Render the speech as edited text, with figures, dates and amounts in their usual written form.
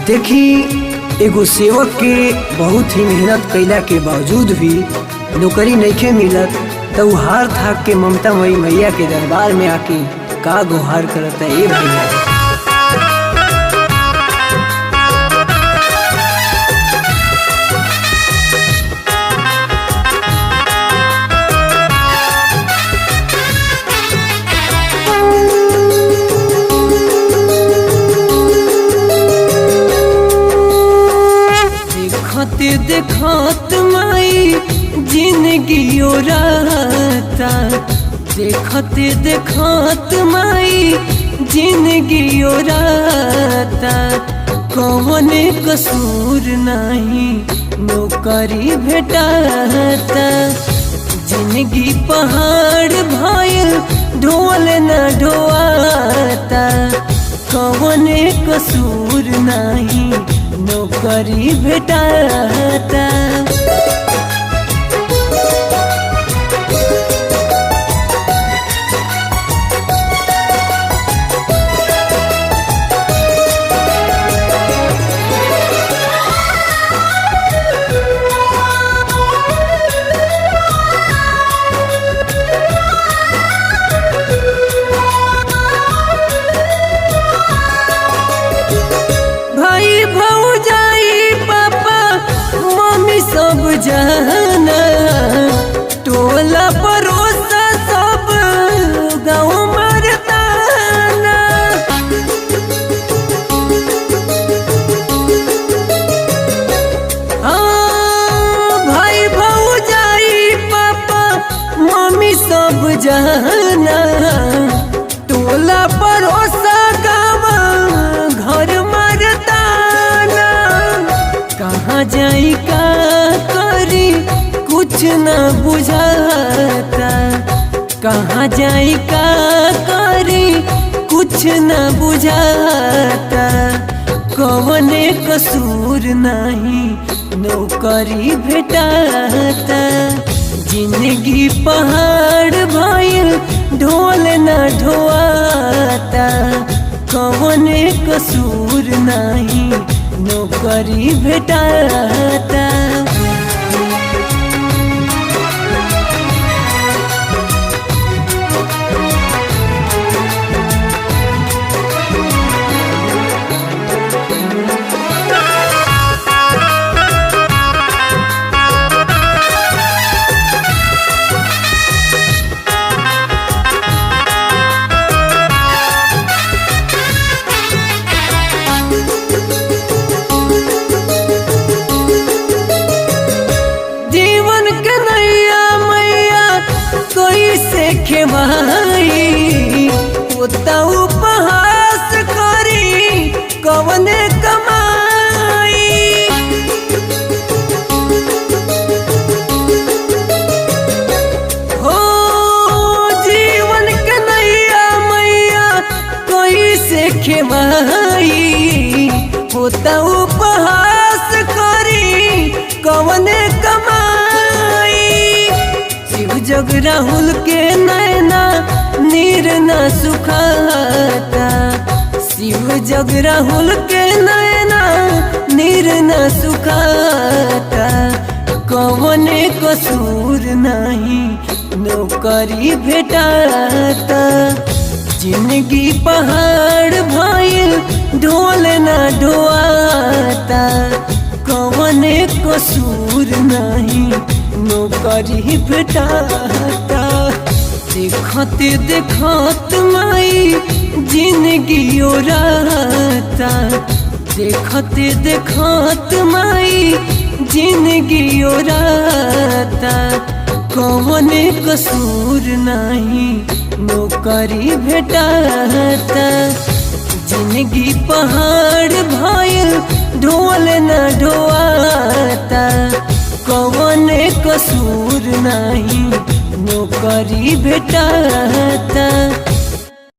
देखी एगो सेवक के बहुत ही मेहनत कैला के बावजूद भी नौकरी नइखे मिलत तो हार थाक के ममता मई मैया के दरबार में आके का गुहार करता ए भैया। देखत माई जिंदगी ओराता, देखते देखत माई जिंदगी ओराता। कौन कसूर नहीं नौकरी भेटाता, जिंदगी पहाड़ भइल ढोल न ढोआता। कौन कसूर नहीं नौकरी भेटाता। जाना टोला परोसा सब गाँव मरताना। भाई भौजाई पापा मम्मी सब जाना टोला परोसा गाँव घर मरताना। कहाँ जाई का कुछ न बुझाता, कहाँ जाई का करी कुछ न बुझाता। कौन कसूर नहीं नौकरी भेटाता, जिंदगी पहाड़ भइल ढोल न ढोआता। कौन कसूर नहीं नौकरी भेटाता। खेमाई उतना उपहास करी कौन कमाई। हो जीवन के नैया मैया कोई से खेमाई उतना उपहास करी कौन कमाई। शिव जग राहुल के नैना नीर न सुखाता, शिव जग राहुल के नैना नीर न सुखाता। कौन कसूर नहीं नौकरी भेटाता, जिंदगी पहाड़ भइल ढोल न ढोआता। कौन कसूर नहीं नौकरी भेटाता। देखते देखत माई जिंदगी ओराता, देखते देखत माई जिंदगी ओराता। कौन कसूर नहीं नौकरी भेटाता, जिंदगी पहाड़ भइल ढोल न ढोआता। कौन कसूर नहीं नौकरी भेटाता।